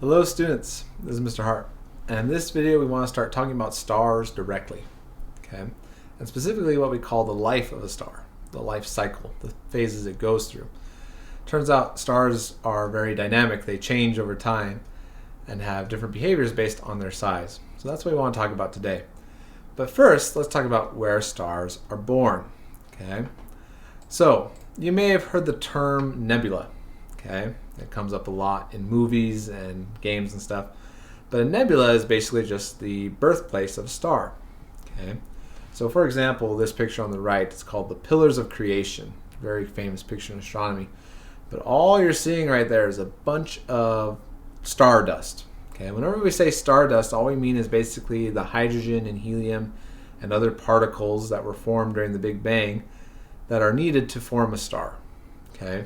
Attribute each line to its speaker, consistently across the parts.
Speaker 1: Hello students, this is Mr. Hart, and in this video we want to start talking about stars directly, okay? And specifically what we call the life of a star, the life cycle, the phases it goes through. Turns out stars are very dynamic, they change over time and have different behaviors based on their size. So that's what we want to talk about today. But first, let's talk about where stars are born, okay? So, you may have heard the term nebula, okay? It comes up a lot in movies and games and stuff. But a nebula is basically just the birthplace of a star, okay? So for example, this picture on the right, it's called the Pillars of Creation. Very famous picture in astronomy. But all you're seeing right there is a bunch of stardust, okay? Whenever we say stardust, all we mean is basically the hydrogen and helium and other particles that were formed during the Big Bang that are needed to form a star, okay?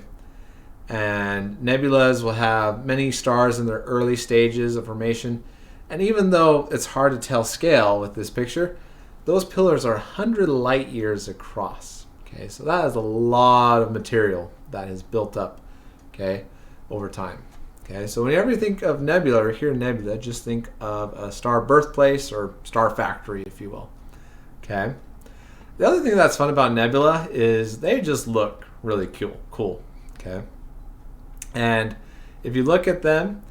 Speaker 1: And nebulas will have many stars in their early stages of formation. And even though it's hard to tell scale with this picture, those pillars are 100 light years across. Okay, so that is a lot of material that is built up, okay, over time. Okay, so whenever you think of nebula or hear nebula, just think of a star birthplace or star factory, if you will. Okay. The other thing that's fun about nebula is they just look really cool. Okay. And if you look at them,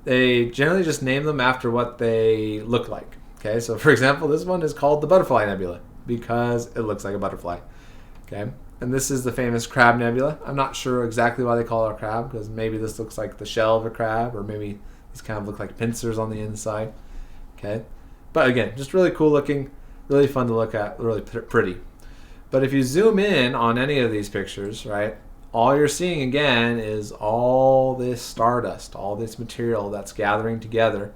Speaker 1: they generally just name them after what they look like. Okay, so for example, this one is called the Butterfly Nebula because it looks like a butterfly. Okay, and this is the famous Crab Nebula. I'm not sure exactly why they call it a crab, because maybe this looks like the shell of a crab, or maybe these kind of look like pincers on the inside. Okay, but again, just really cool looking, really fun to look at, really pretty. But if you zoom in on any of these pictures, right, all you're seeing again is all this stardust, all this material that's gathering together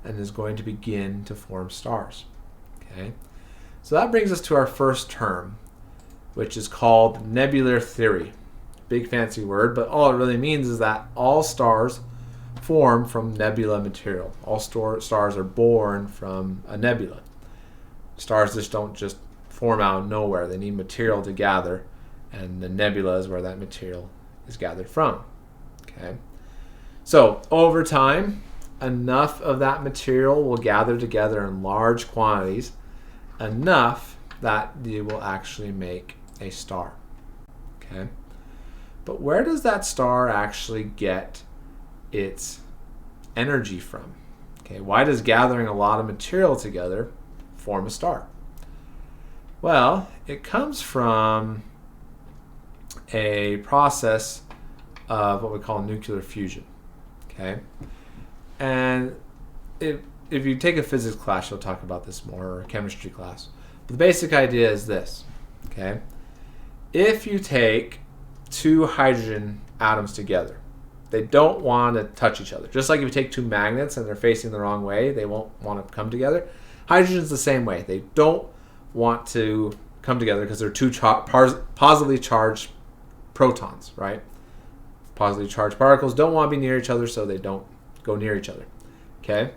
Speaker 1: and is going to begin to form stars. Okay, so that brings us to our first term, which is called Nebular Theory. Big fancy word, but all it really means is that all stars form from nebula material. All stars are born from a nebula. Stars just don't just form out of nowhere. They need material to gather, and the nebula is where that material is gathered from. Okay, so over time, enough of that material will gather together in large quantities, enough that you will actually make a star. Okay, but where does that star actually get its energy from? Okay, why does gathering a lot of material together form a star? Well, it comes from a process of what we call nuclear fusion. Okay, and if you take a physics class, you'll talk about this more, or a chemistry class. But the basic idea is this. Okay, if you take two hydrogen atoms together, they don't want to touch each other. Just like if you take two magnets and they're facing the wrong way, they won't want to come together. Hydrogen's the same way. They don't want to come together because they're two positively charged protons, right? Positively charged particles don't want to be near each other, so they don't go near each other. Okay?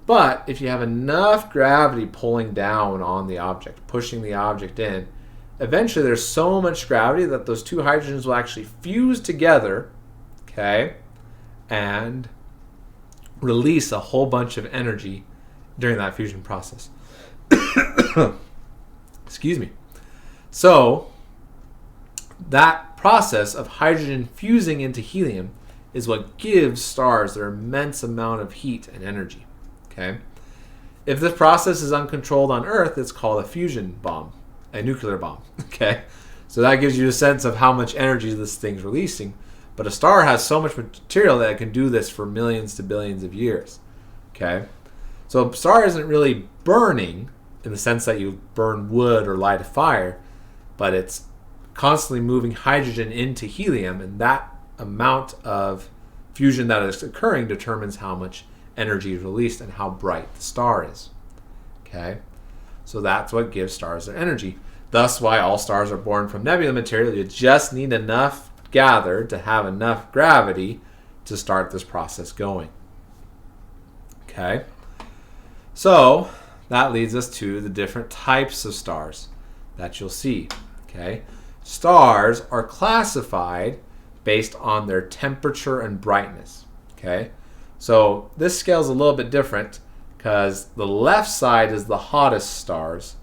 Speaker 1: But if you have enough gravity pulling down on the object, pushing the object in, eventually there's so much gravity that those two hydrogens will actually fuse together, okay, and release a whole bunch of energy during that fusion process. Excuse me. So that process of hydrogen fusing into helium is what gives stars their immense amount of heat and energy. Okay? If this process is uncontrolled on Earth, it's called a fusion bomb, a nuclear bomb. Okay? So that gives you a sense of how much energy this thing's releasing. But a star has so much material that it can do this for millions to billions of years. Okay? So a star isn't really burning in the sense that you burn wood or light a fire, but it's constantly moving hydrogen into helium, and that amount of fusion that is occurring determines how much energy is released and how bright the star is. Okay, so that's what gives stars their energy. Thus why all stars are born from nebula material. You just need enough gathered to have enough gravity to start this process going. Okay, so that leads us to the different types of stars that you'll see. Okay, stars are classified based on their temperature and brightness. Okay, So this scale is a little bit different because the left side is the hottest stars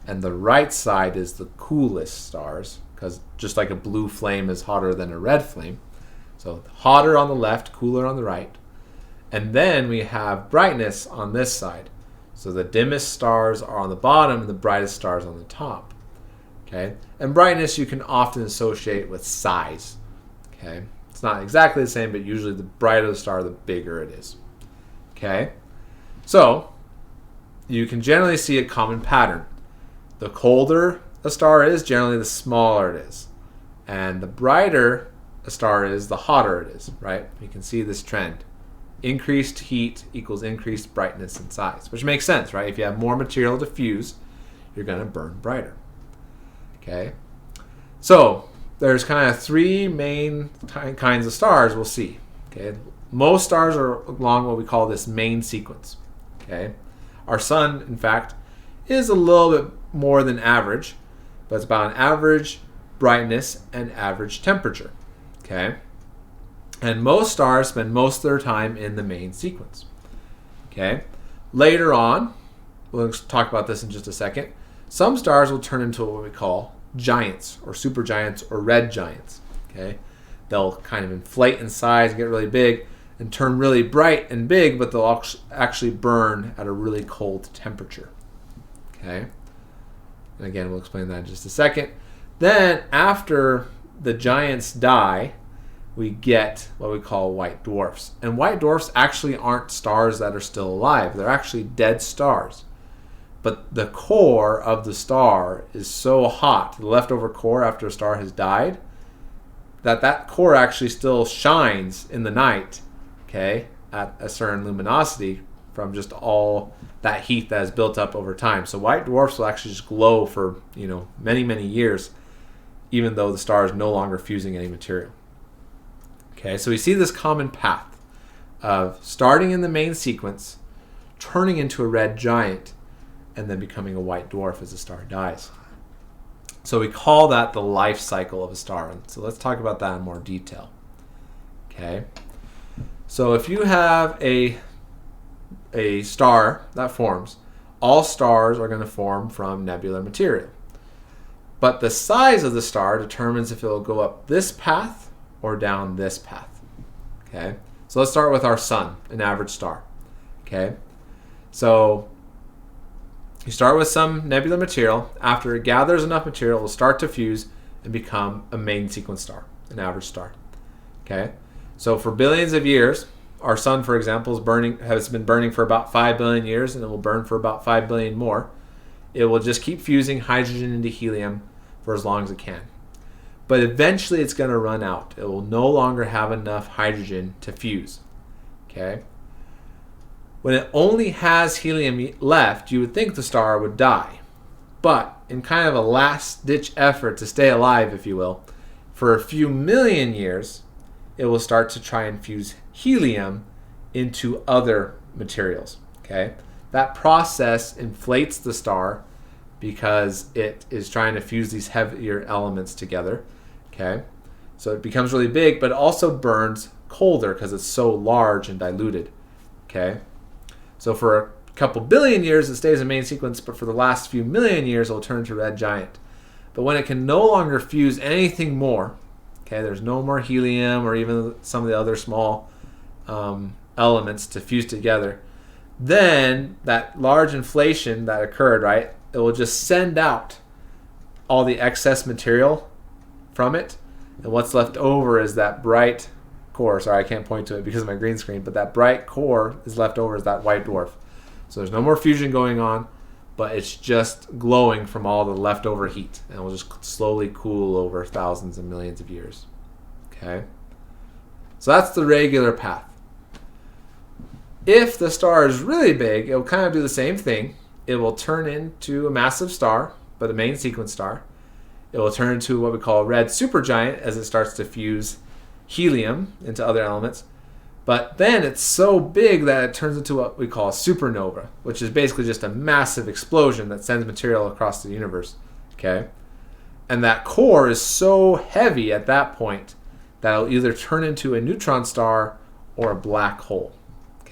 Speaker 1: and the right side is the coolest stars, because just like a blue flame is hotter than a red flame. So hotter on the left, cooler on the right. And then we have brightness on this side. So the dimmest stars are on the bottom and the brightest stars on the top. Okay? And brightness you can often associate with size. Okay? It's not exactly the same, but usually the brighter the star, the bigger it is. Okay? So you can generally see a common pattern. The colder a star is, generally the smaller it is. And the brighter a star is, the hotter it is, right? You can see this trend. Increased heat equals increased brightness and size, which makes sense, right? If you have more material to fuse, you're going to burn brighter. Okay? So there's kind of three main kinds of stars we'll see. Okay? Most stars are along what we call this main sequence. Okay? Our sun, in fact, is a little bit more than average, but it's about an average brightness and average temperature. Okay? And most stars spend most of their time in the main sequence. Okay? Later on, we'll talk about this in just a second, some stars will turn into what we call giants or supergiants or red giants. Okay? They'll kind of inflate in size, get really big, and turn really bright and big, but they'll actually burn at a really cold temperature. Okay? And again, we'll explain that in just a second. Then, after the giants die, we get what we call white dwarfs. And white dwarfs actually aren't stars that are still alive. They're actually dead stars. But the core of the star is so hot, the leftover core after a star has died, that core actually still shines in the night, okay, at a certain luminosity from just all that heat that is built up over time. So white dwarfs will actually just glow for, many, many years, even though the star is no longer fusing any material. Okay, so we see this common path of starting in the main sequence, turning into a red giant, and then becoming a white dwarf as the star dies. So we call that the life cycle of a star. So let's talk about that in more detail. Okay, so if you have a star that forms, all stars are going to form from nebular material. But the size of the star determines if it will go up this path or down this path. Okay, so let's start with our sun, an average star. Okay, so you start with some nebular material. After it gathers enough material, it will start to fuse and become a main sequence star, an average star. Okay, so for billions of years, our sun, for example, has been burning for about 5 billion years, and it will burn for about 5 billion more. It will just keep fusing hydrogen into helium for as long as it can. But eventually it's going to run out. It will no longer have enough hydrogen to fuse. Okay? When it only has helium left, you would think the star would die. But in kind of a last-ditch effort to stay alive, if you will, for a few million years, it will start to try and fuse helium into other materials. Okay? That process inflates the star because it is trying to fuse these heavier elements together. Okay, so it becomes really big, but it also burns colder because it's so large and diluted. Okay, so for a couple billion years it stays in main sequence, but for the last few million years it will turn into red giant. But when it can no longer fuse anything more, okay, there's no more helium or even some of the other small elements to fuse together, then that large inflation that occurred, right, it will just send out all the excess material from it, and what's left over is that bright core. Sorry, I can't point to it because of my green screen, but that bright core is left over as that white dwarf. So there's no more fusion going on, but it's just glowing from all the leftover heat, and it will just slowly cool over thousands and millions of years. Okay? So that's the regular path. If the star is really big, it will kind of do the same thing. It will turn into a massive star, but a main sequence star. It will turn into what we call a red supergiant as it starts to fuse helium into other elements. But then it's so big that it turns into what we call a supernova, which is basically just a massive explosion that sends material across the universe. Okay? And that core is so heavy at that point that it'll either turn into a neutron star or a black hole.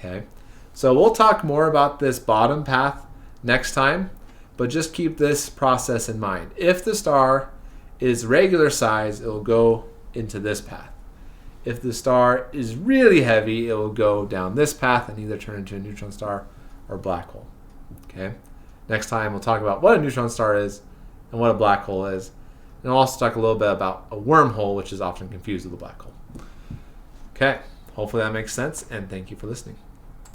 Speaker 1: Okay, so we'll talk more about this bottom path next time, but just keep this process in mind. If the star is regular size, it will go into this path. If the star is really heavy, it will go down this path and either turn into a neutron star or black hole. Okay. Next time we'll talk about what a neutron star is and what a black hole is. And we'll also talk a little bit about a wormhole, which is often confused with a black hole. Okay. Hopefully that makes sense, and thank you for listening.